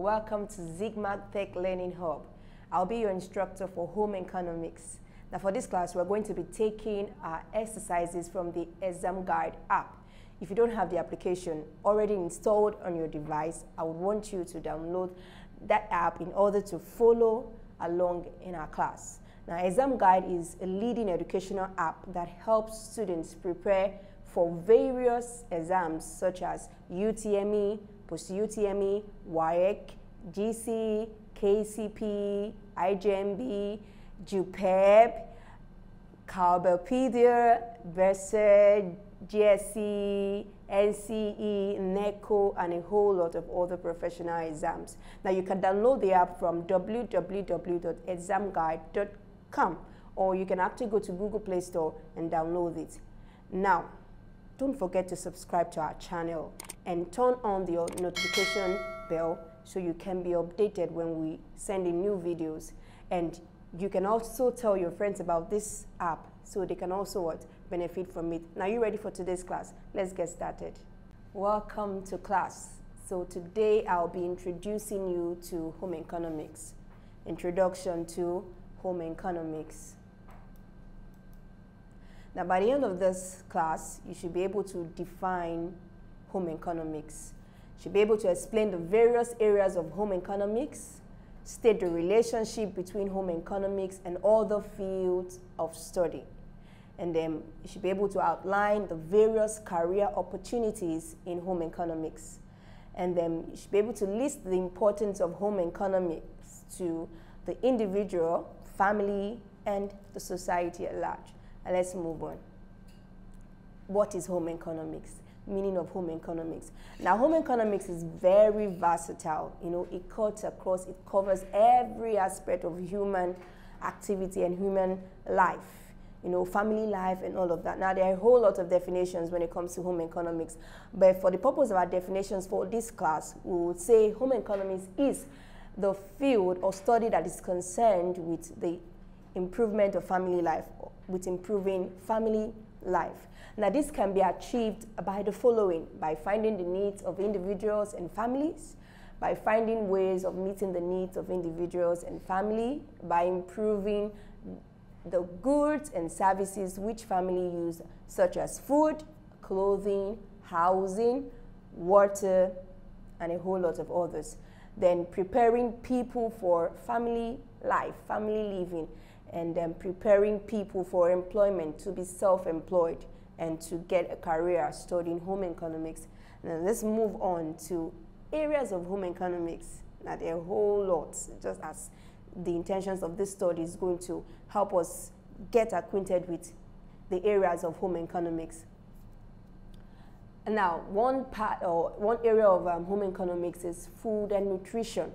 welcome to Zigmatech Learning Hub. I'll be your instructor for home economics. Now for this class, we're going to be taking our exercises from the ExamGuide app. If you don't have the application already installed on your device, I would want you to download that app in order to follow along in our class. Now ExamGuide is a leading educational app that helps students prepare for various exams such as UTME, post-UTME, WEAC, GCE, KCPE, IJMB, JUPEB, KCPE, VERSA, GSE, NCE, NECO, and a whole lot of other professional exams. Now you can download the app from www.examguide.com, or you can actually go to Google Play Store and download it. Now, don't forget to subscribe to our channel and turn on the notification bell so you can be updated when we send in new videos. And you can also tell your friends about this app so they can also benefit from it. Now, you ready for today's class? Let's get started. Welcome to class. So today I'll be introducing you to home economics. Introduction to home economics. Now, by the end of this class, you should be able to define home economics. You should be able to explain the various areas of home economics, state the relationship between home economics and other fields of study. And then you should be able to outline the various career opportunities in home economics. And then you should be able to list the importance of home economics to the individual, family, and the society at large. And let's move on. What is home economics? Meaning of home economics. Now, home economics is very versatile. You know, it cuts across, it covers every aspect of human activity and human life. You know, family life and all of that. Now, there are a whole lot of definitions when it comes to home economics. But for the purpose of our definitions for this class, we would say home economics is the field or study that is concerned with the improvement of family life, with improving family life. Now, this can be achieved by the following: by finding the needs of individuals and families, by finding ways of meeting the needs of individuals and family, by improving the goods and services which family use, such as food, clothing, housing, water, and a whole lot of others. Then preparing people for family life, family living, and then preparing people for employment, to be self-employed and to get a career studying home economics. Now let's move on to areas of home economics. Now there are a whole lot, just as the intentions of this study is going to help us get acquainted with the areas of home economics. Now, one area of home economics is food and nutrition.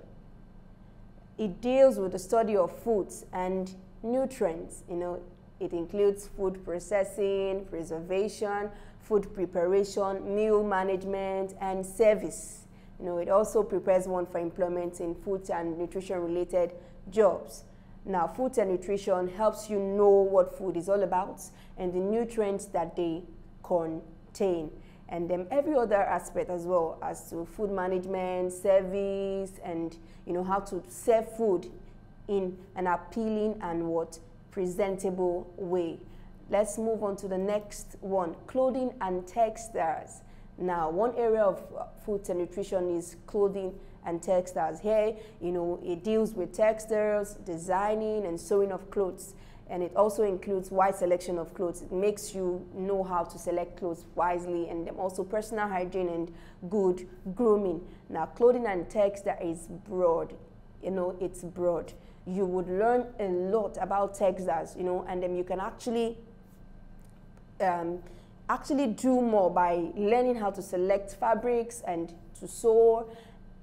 It deals with the study of foods and nutrients. You know, it includes food processing, preservation, food preparation, meal management, and service. You know, it also prepares one for employment in food and nutrition related jobs. Now, food and nutrition helps you know what food is all about and the nutrients that they contain. And then every other aspect as well, as to food management, service, and you know, how to serve food in an appealing and presentable way. Let's move on to the next one: clothing and textiles. Now, one area of food and nutrition is clothing and textiles. Here, you know, it deals with textiles, designing and sewing of clothes. And it also includes wide selection of clothes. It makes you know how to select clothes wisely, and then also personal hygiene and good grooming. Now, clothing and textile is broad. You know, it's broad. You would learn a lot about textiles, you know, and then you can actually do more by learning how to select fabrics and to sew,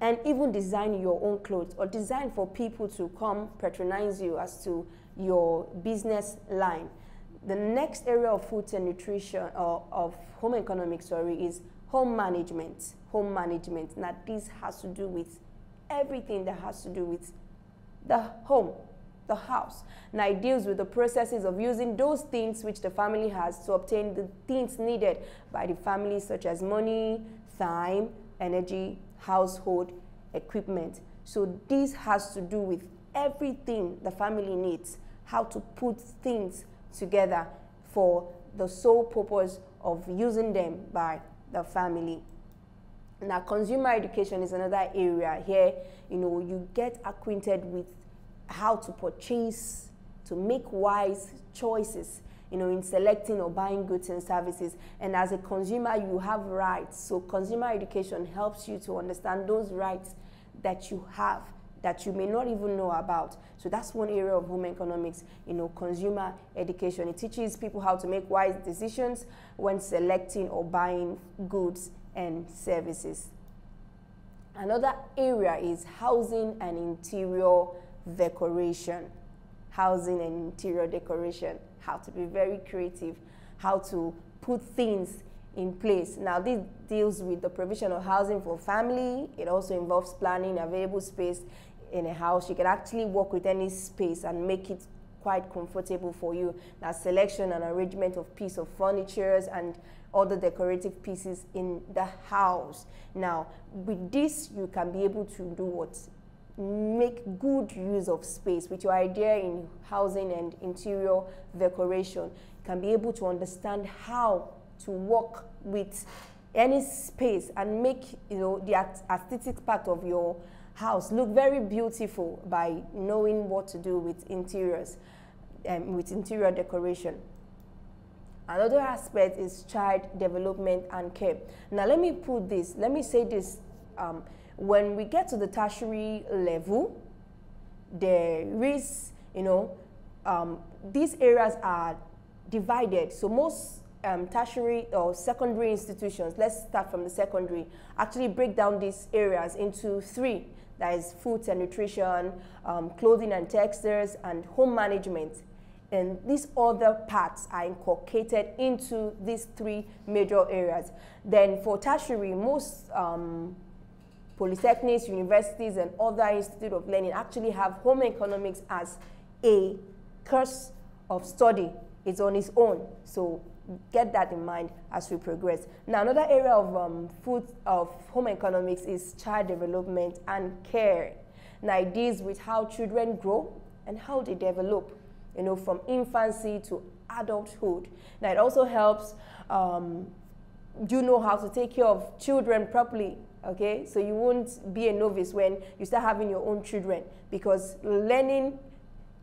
and even design your own clothes, or design for people to come patronize you as to your business line. The next area of food and nutrition, or of home economics, is home management. Home management. Now, this has to do with everything that has to do with the home, the house. Now, it deals with the processes of using those things which the family has to obtain the things needed by the family, such as money, time, energy, household equipment. So this has to do with everything the family needs, how to put things together for the sole purpose of using them by the family. Now, consumer education is another area. Here, you get acquainted with how to purchase, to make wise choices, in selecting or buying goods and services. And as a consumer, you have rights. So consumer education helps you to understand those rights that you have, that you may not even know about. So that's one area of home economics, consumer education. It teaches people how to make wise decisions when selecting or buying goods and services. Another area is housing and interior decoration. Housing and interior decoration. How to be very creative, how to put things in place. Now, this deals with the provision of housing for family. It also involves planning available space in a house. You can actually work with any space and make it quite comfortable for you. Now, selection and arrangement of piece of furniture and other decorative pieces in the house. Now, with this, you can be able to do what? Make good use of space. With your idea in housing and interior decoration, you can be able to understand how to work with any space and make the aesthetic part of your house look very beautiful by knowing what to do with interiors and with interior decoration. Another aspect is child development and care. Now, let me say this. When we get to the tertiary level, there is, these areas are divided. So most tertiary or secondary institutions, let's start from the secondary, actually break down these areas into three. That is food and nutrition, clothing and textiles, and home management. And these other parts are inculcated into these three major areas. Then for tertiary, most polytechnics, universities, and other institutes of learning actually have home economics as a course of study. It's on its own. So get that in mind as we progress. Now, another area of home economics is child development and care. Now, it deals with how children grow and how they develop, from infancy to adulthood. Now, it also helps you know how to take care of children properly. Okay, so you won't be a novice when you start having your own children, because learning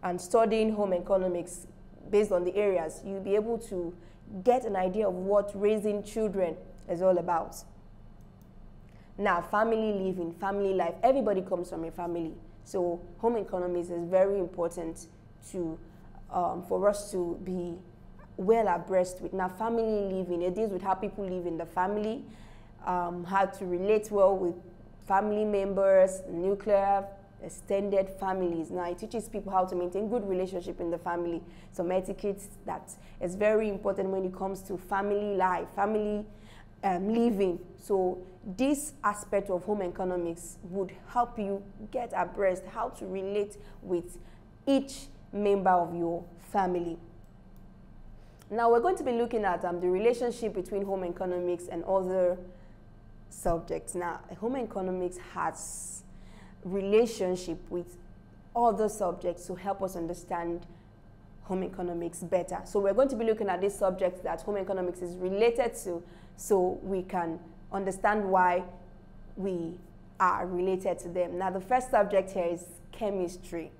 and studying home economics based on the areas, you'll be able to get an idea of what raising children is all about. Now, family living, family life, everybody comes from a family. So home economics is very important to, for us to be well abreast with. Now, family living, it deals with how people live in the family, how to relate well with family members, nuclear, extended families. Now, it teaches people how to maintain good relationship in the family. Some etiquette that is very important when it comes to family life, family living. So this aspect of home economics would help you get abreast how to relate with each member of your family. Now, we're going to be looking at the relationship between home economics and other subjects. Now, home economics has relationship with other subjects to help us understand home economics better. So we're going to be looking at these subjects that home economics is related to, so we can understand why we are related to them. Now, the first subject here is chemistry.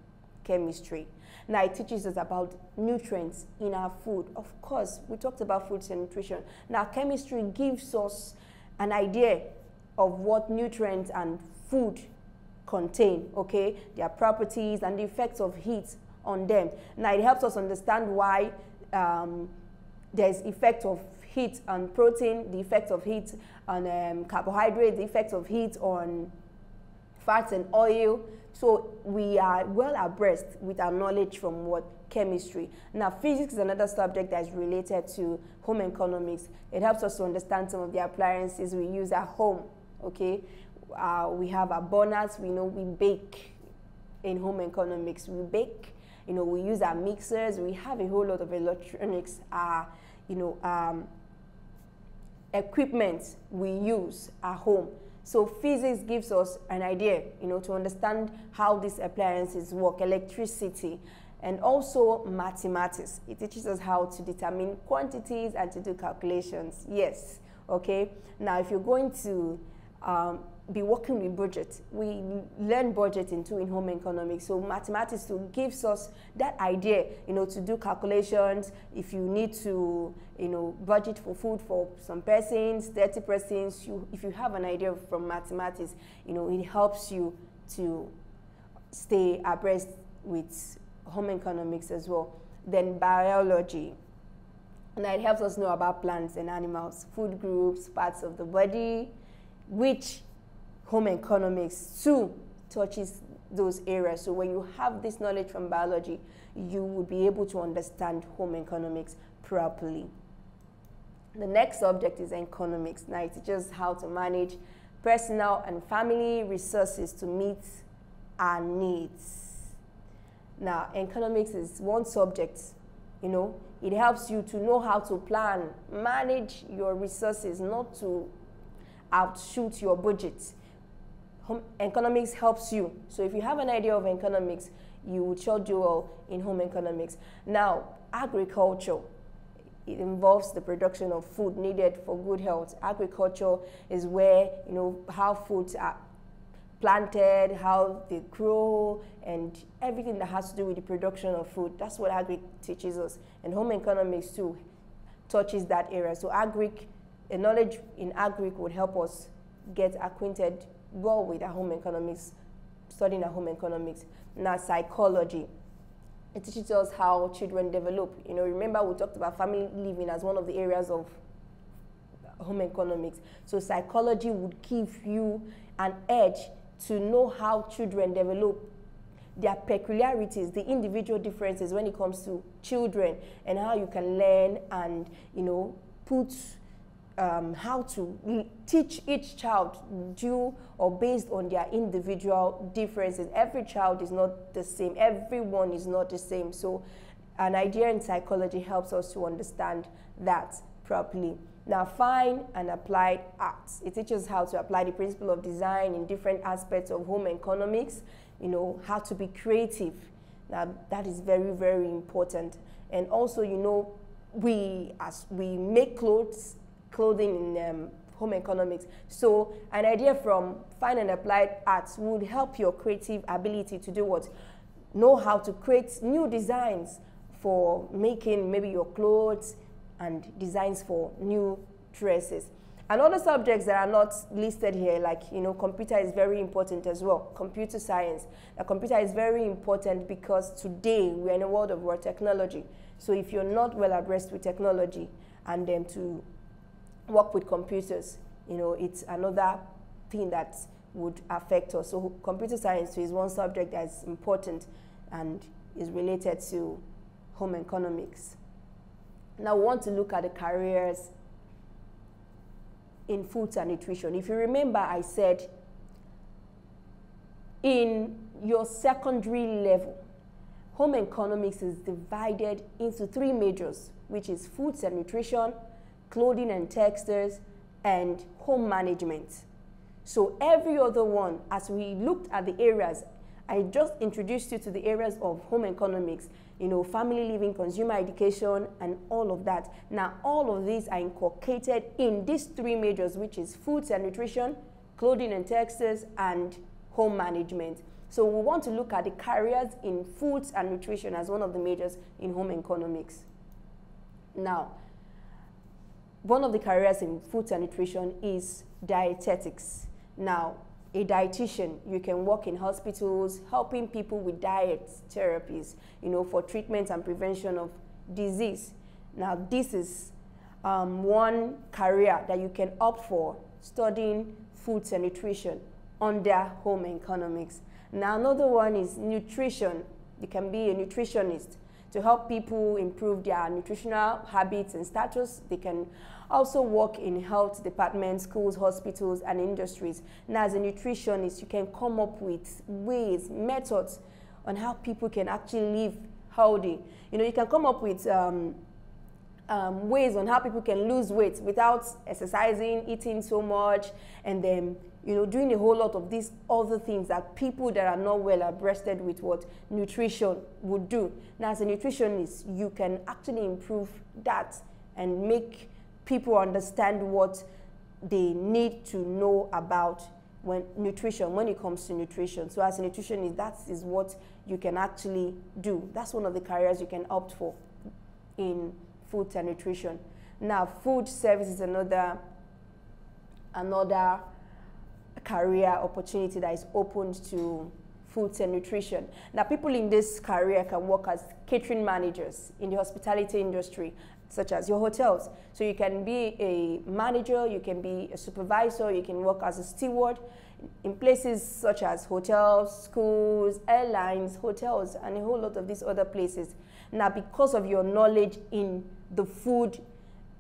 Chemistry. Now, it teaches us about nutrients in our food. Of course, we talked about foods and nutrition. Now, chemistry gives us an idea of what nutrients and food contain, okay? Their properties and the effects of heat on them. Now, it helps us understand why there's effect of heat on protein, the effect of heat on carbohydrates, the effect of heat on fats and oil. So we are well abreast with our knowledge from what chemistry. Now, physics is another subject that is related to home economics. It helps us to understand some of the appliances we use at home, okay? We have our burners, we know we bake in home economics. We bake, we use our mixers, we have a whole lot of electronics, equipment we use at home. So physics gives us an idea, to understand how these appliances work, electricity, and also mathematics. It teaches us how to determine quantities and to do calculations. Yes, okay. Now, if you're going to be working with budget, we learn budgeting too in home economics. So mathematics too gives us that idea, to do calculations. If you need to, budget for food for some persons, 30 persons, if you have an idea from mathematics, it helps you to stay abreast with home economics as well. Then biology. Now it helps us know about plants and animals, food groups, parts of the body, which home economics too touches those areas. So when you have this knowledge from biology, you will be able to understand home economics properly. The next subject is economics. Now it teaches how to manage personal and family resources to meet our needs. Now, economics is one subject, it helps you to know how to plan, manage your resources, not to outshoot your budget. Economics helps you. So if you have an idea of economics, you would sure do well in home economics. Now, agriculture, it involves the production of food needed for good health. Agriculture is where, how foods are planted, how they grow, and everything that has to do with the production of food. That's what agric teaches us. And home economics too touches that area. So a knowledge in agric would help us get acquainted well with our home economics, studying our home economics. Now, psychology. It teaches us how children develop. Remember we talked about family living as one of the areas of home economics. So psychology would give you an edge to know how children develop, their peculiarities, the individual differences when it comes to children, and how you can learn and, put how to teach each child due or based on their individual differences. Every child is not the same. Everyone is not the same. So an idea in psychology helps us to understand that properly. Now, fine and applied arts. It teaches how to apply the principle of design in different aspects of home economics, how to be creative. Now, that is very, very important. And also, we make clothing in home economics. So an idea from fine and applied arts would help your creative ability to do what? Know how to create new designs for making maybe your clothes and designs for new dresses. And other subjects that are not listed here, like, computer is very important as well. Computer science. The computer is very important because today we are in a world of raw technology. So if you're not well abreast with technology and then to work with computers, it's another thing that would affect us. So computer science is one subject that's important and is related to home economics. Now we want to look at the careers in foods and nutrition. If you remember, I said in your secondary level, home economics is divided into 3 majors, which is foods and nutrition, clothing and textiles, and home management. So every other one, as we looked at the areas, I just introduced you to the areas of home economics, family living, consumer education, and all of that. Now, all of these are inculcated in these 3 majors, which is foods and nutrition, clothing and textiles, and home management. So we want to look at the careers in foods and nutrition as one of the majors in home economics. Now, one of the careers in foods and nutrition is dietetics. Now, a dietitian, you can work in hospitals helping people with diet therapies, for treatment and prevention of disease. Now, this is one career that you can opt for, studying foods and nutrition under home economics. Now, another one is nutrition. You can be a nutritionist to help people improve their nutritional habits and status. They can also work in health departments, schools, hospitals, and industries. Now, as a nutritionist, you can come up with ways, methods on how people can actually live healthy. You can come up with ways on how people can lose weight without exercising, eating so much, and then doing a whole lot of these other things that people that are not well abreasted with what nutrition would do. Now, as a nutritionist, you can actually improve that and make people understand what they need to know about when it comes to nutrition. So as a nutritionist, that is what you can actually do. That's one of the careers you can opt for in food and nutrition. Now, food service is another career opportunity that is open to food and nutrition. Now, people in this career can work as catering managers in the hospitality industry, such as your hotels. So you can be a manager, you can be a supervisor, you can work as a steward in places such as hotels, schools, airlines, hotels, and a whole lot of these other places. Now, because of your knowledge in the food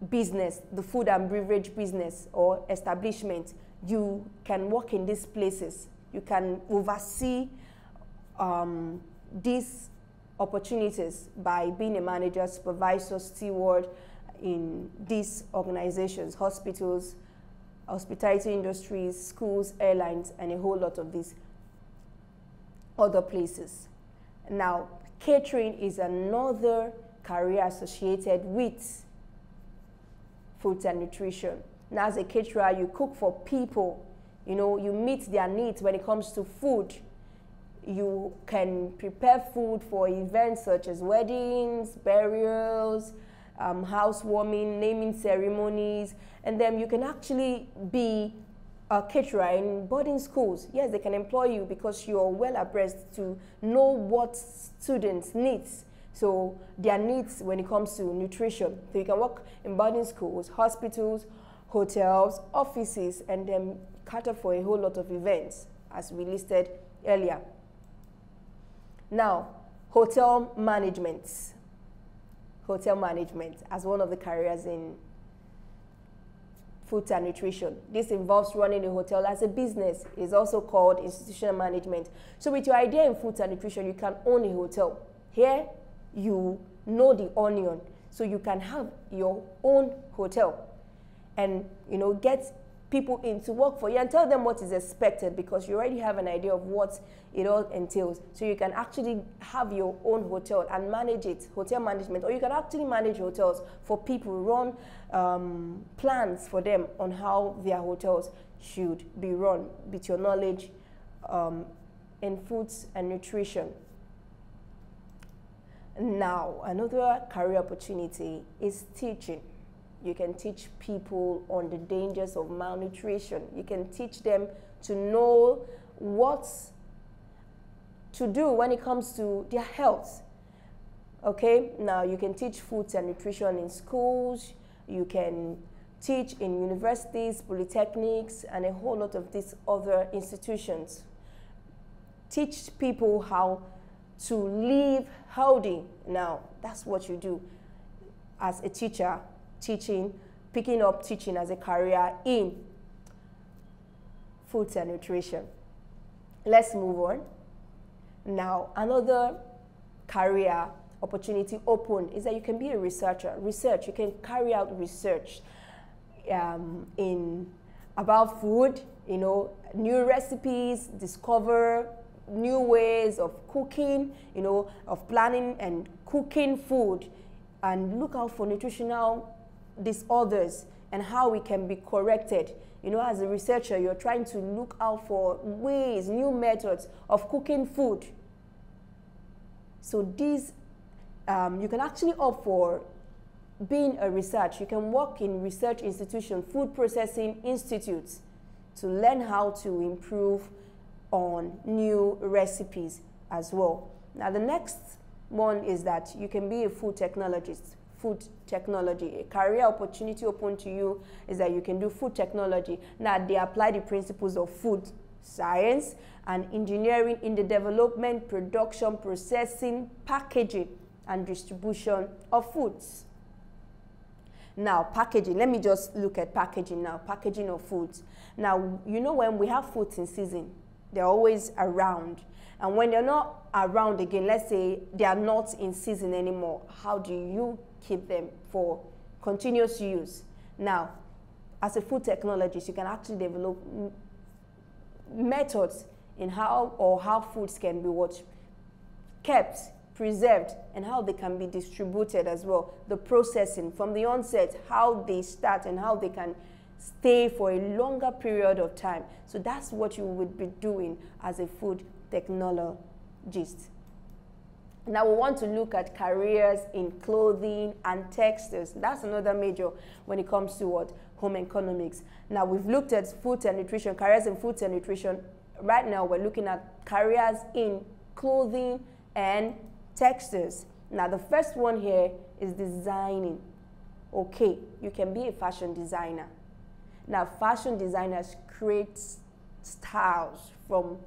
business, the food and beverage business or establishment, you can work in these places. You can oversee these opportunities by being a manager, supervisor, steward in these organizations, hospitals, hospitality industries, schools, airlines, and a whole lot of these other places. Now, catering is another career associated with food and nutrition. Now, as a caterer, you cook for people. You meet their needs when it comes to food. You can prepare food for events such as weddings, burials, housewarming, naming ceremonies, and then you can actually be a caterer in boarding schools. Yes, they can employ you because you're well abreast to know what students need. So their needs when it comes to nutrition. So you can work in boarding schools, hospitals, hotels, offices, and then cater for a whole lot of events, as we listed earlier. Now, hotel management. Hotel management as one of the careers in food and nutrition. This involves running a hotel as a business. It's also called institutional management. So with your idea in food and nutrition, you can own a hotel. Here, you know the onion. So you can have your own hotel and get people in to work for you and tell them what is expected, because you already have an idea of what it all entails. So you can actually have your own hotel and manage it, hotel management, or you can actually manage hotels for people, run plans for them on how their hotels should be run with your knowledge in foods and nutrition. Now, another career opportunity is teaching. You can teach people on the dangers of malnutrition. You can teach them to know what to do when it comes to their health. Okay, now you can teach food and nutrition in schools. You can teach in universities, polytechnics, and a whole lot of these other institutions. Teach people how to live healthy. Now, that's what you do as a teacher. Picking up teaching as a career in food and nutrition. Let's move on. Now, another career opportunity open is that you can be a researcher. You can carry out research about food, new recipes, discover new ways of cooking, of planning and cooking food, and look out for nutritional disorders and how it can be corrected. As a researcher, you're trying to look out for ways, new methods of cooking food. So these, you can actually opt for being a researcher. You can work in research institutions, food processing institutes, to learn how to improve on new recipes as well. Now, the next one is that you can be a food technologist. Food technology, a career opportunity open to you is that you can do food technology. Now, they apply the principles of food science and engineering in the development, production, processing, packaging, and distribution of foods. Now, packaging, let me just look at packaging now, packaging of foods. Now, when we have foods in season, they're always around. And when they're not around again, let's say they are not in season anymore, how do you keep them for continuous use. Now, as a food technologist, you can actually develop methods in how foods can be kept, preserved, and how they can be distributed as well. The processing from the onset, how they start and how they can stay for a longer period of time. So that's what you would be doing as a food technologist. Now we want to look at careers in clothing and textiles. That's another major when it comes to home economics. Now we've looked at food and nutrition, careers in food and nutrition. Right now we're looking at careers in clothing and textiles. Now the first one here is designing. Okay, you can be a fashion designer. Now fashion designers create styles from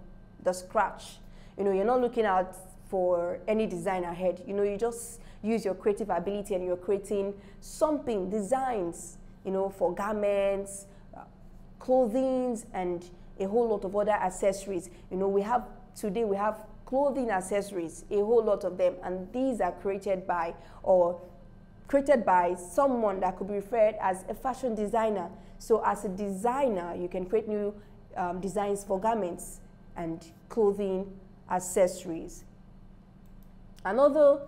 the scratch. You're not looking out for any design ahead. You just use your creative ability and you're creating something, designs, for garments, clothing, and a whole lot of other accessories. Today we have clothing accessories, a whole lot of them, and these are created by someone that could be referred as a fashion designer. So as a designer, you can create new designs for garments and clothing accessories. Another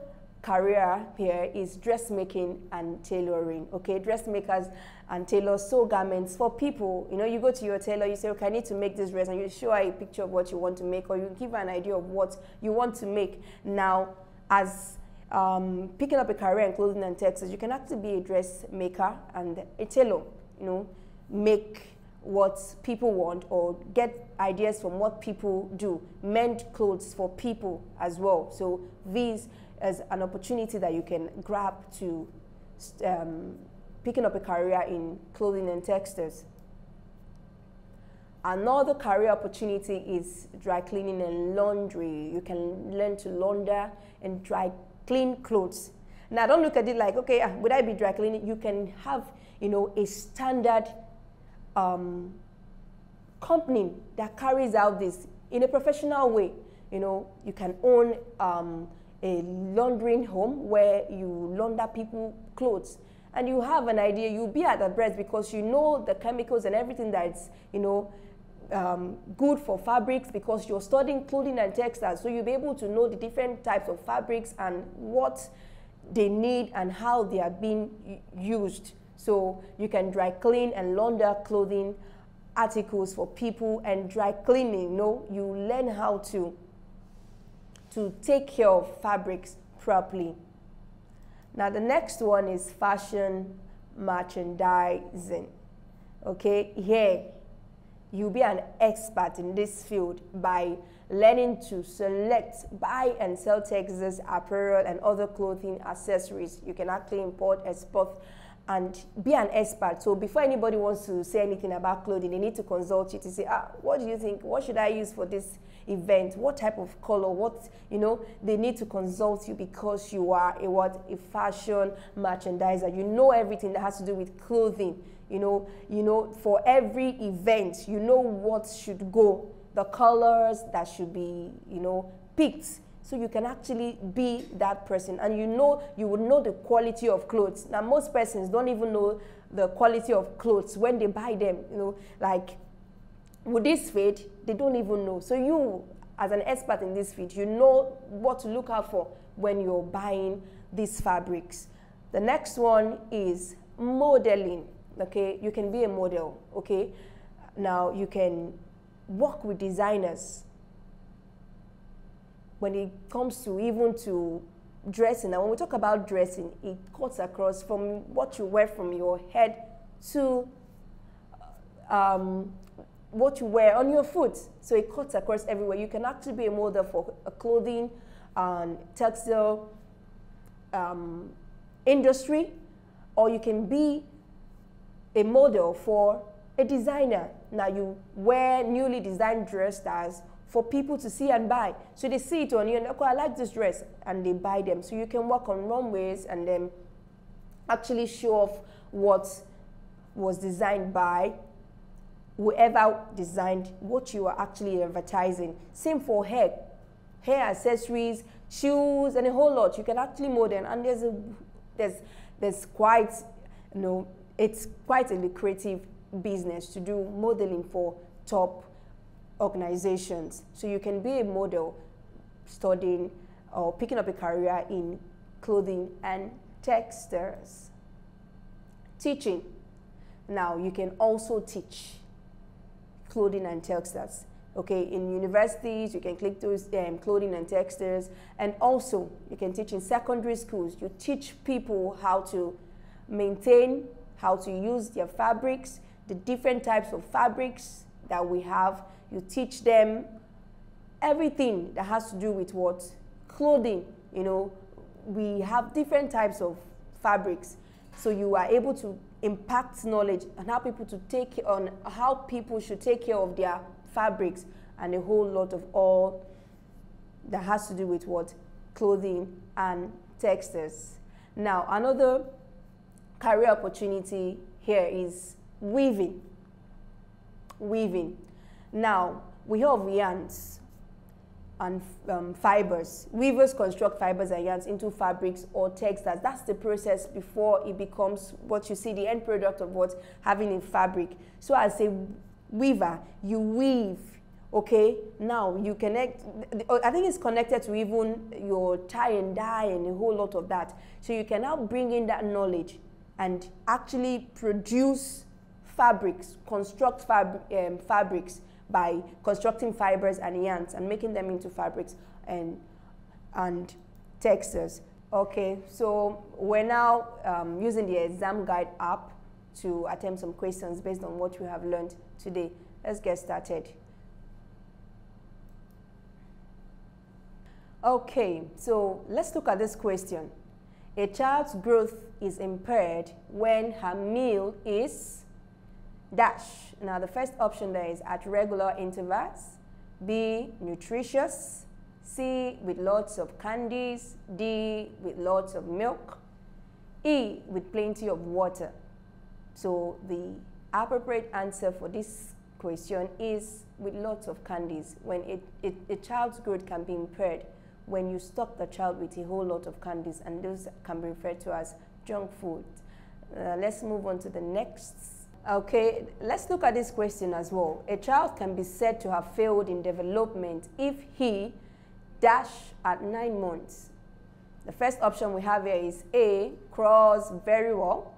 career here is dressmaking and tailoring. Okay, dressmakers and tailors sew garments for people. You go to your tailor, you say, okay, I need to make this dress, and you show her a picture of what you want to make, or you give her an idea of what you want to make. Now, as picking up a career in clothing and textiles, you can actually be a dressmaker and a tailor. Make what people want or get ideas from what people do, mend clothes for people as well. So this is an opportunity that you can grab to picking up a career in clothing and textiles. Another career opportunity is dry cleaning and laundry. You can learn to launder and dry clean clothes. Now don't look at it like, okay, would I be dry cleaning? You can have, a standard company that carries out this in a professional way. You can own a laundering home where you launder people clothes, and you have an idea, you'll be at the breast because you know the chemicals and everything that's good for fabrics, because you're studying clothing and textiles, so you'll be able to know the different types of fabrics and what they need and how they are being used. So you can dry clean and launder clothing articles for people, and dry cleaning, you learn how to take care of fabrics properly. Now the next one is fashion merchandising. Okay, here you'll be an expert in this field by learning to select, buy and sell textiles, apparel and other clothing accessories. You can actually import, export, and be an expert. So before anybody wants to say anything about clothing, they need to consult you to say, what do you think? What should I use for this event? What type of color? They need to consult you because you are a fashion merchandiser. You know everything that has to do with clothing. For every event, you know what should go, the colors that should be, picked. So you can actually be that person, and you would know the quality of clothes. Now most persons don't even know the quality of clothes when they buy them. Like, would this fit? They don't even know. So you, as an expert in this field, you know what to look out for when you're buying these fabrics. The next one is modeling. Okay, you can be a model. Okay, now you can work with designers. When it comes to even to dressing, and when we talk about dressing, it cuts across from what you wear from your head to what you wear on your foot. So it cuts across everywhere. You can actually be a model for a clothing and textile industry, or you can be a model for a designer. Now you wear newly designed dress styles for people to see and buy. So they see it on you and okay, I like this dress, and they buy them. So you can work on runways and then actually show off what was designed by whoever designed what you are actually advertising. Same for hair accessories, shoes, and a whole lot. You can actually model, and there's quite You know, it's quite a lucrative business to do modeling for top organizations. So you can be a model studying or picking up a career in clothing and textiles. Teaching. Now you can also teach clothing and textiles. Okay, in universities you can click those clothing and textiles, and also you can teach in secondary schools. You teach people how to maintain, how to use their fabrics, the different types of fabrics that we have. You teach them everything that has to do with what? Clothing. You know, we have different types of fabrics. So you are able to impact knowledge on how people should take care of their fabrics, and a whole lot of all that has to do with what? Clothing and textiles. Now, another career opportunity here is weaving. Weaving. Now, we have yarns and fibers. Weavers construct fibers and yarns into fabrics or textiles. That's the process before it becomes what you see, the end product of what? Having a fabric. So as a weaver, you weave, okay? Now, you connect, I think it's connected to even your tie and dye and a whole lot of that. So you can now bring in that knowledge and actually produce fabrics, construct fabrics by constructing fibers and yarns and making them into fabrics and textiles. Okay, so we're now using the ExamGuide app to attempt some questions based on what we have learned today. Let's get started. Okay, so let's look at this question. A child's growth is impaired when her meal is dash. Now, the first option there is at regular intervals, B, nutritious, C, with lots of candies, D, with lots of milk, E, with plenty of water. So the appropriate answer for this question is with lots of candies. When a child's growth can be impaired when you stock the child with a whole lot of candies, and those can be referred to as junk food. Let's move on to the next. Okay, let's look at this question as well. A child can be said to have failed in development if he dash at 9 months. The first option we have here is A, crawls very well,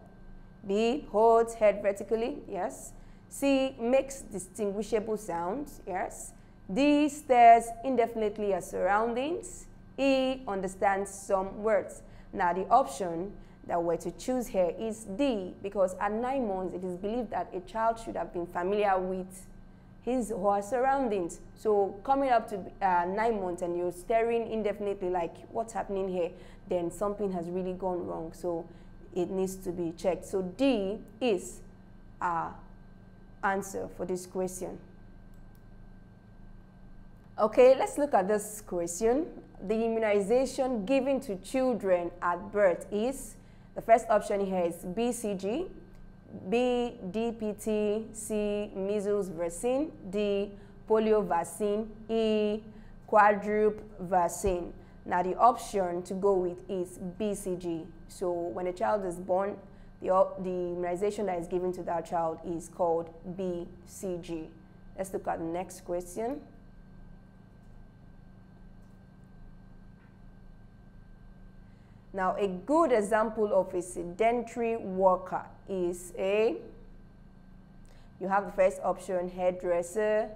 B, holds head vertically, yes, C, makes distinguishable sounds, yes, D, stares indefinitely at surroundings, E, understands some words. Now, the option that we're to choose here is D, because at 9 months, it is believed that a child should have been familiar with his or her surroundings. So coming up to 9 months and you're staring indefinitely like, what's happening here? Then something has really gone wrong. So it needs to be checked. So D is our answer for this question. Okay, let's look at this question. The immunization given to children at birth is, the first option here is BCG, B, DPT, C, measles vaccine, D, polio vaccine, E, quadruple vaccine. Now the option to go with is BCG. So when a child is born, the immunization that is given to that child is called BCG. Let's look at the next question. Now, a good example of a sedentary worker is A, you have the first option, hairdresser,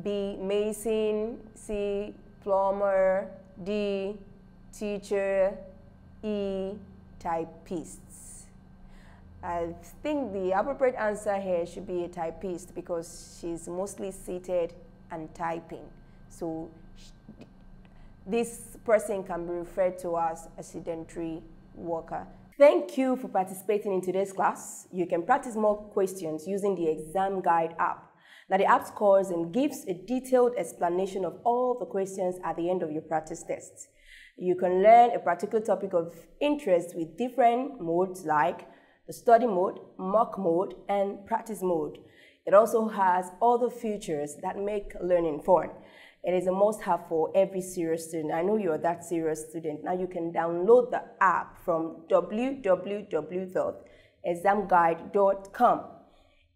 B, mason, C, plumber, D, teacher, E, typists. I think the appropriate answer here should be a typist because she's mostly seated and typing. So this person can be referred to as a sedentary worker. Thank you for participating in today's class. You can practice more questions using the ExamGuide app. Now, the app scores and gives a detailed explanation of all the questions at the end of your practice tests. You can learn a particular topic of interest with different modes like the study mode, mock mode, and practice mode. It also has other features that make learning fun. It is a must-have for every serious student. I know you're that serious student. Now you can download the app from www.examguide.com examguide.com.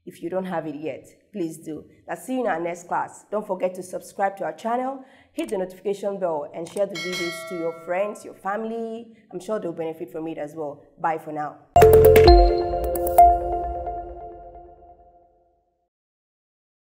If you don't have it yet, please do. I'll see you in our next class. Don't forget to subscribe to our channel, hit the notification bell, and share the videos to your friends, your family. I'm sure they'll benefit from it as well. Bye for now.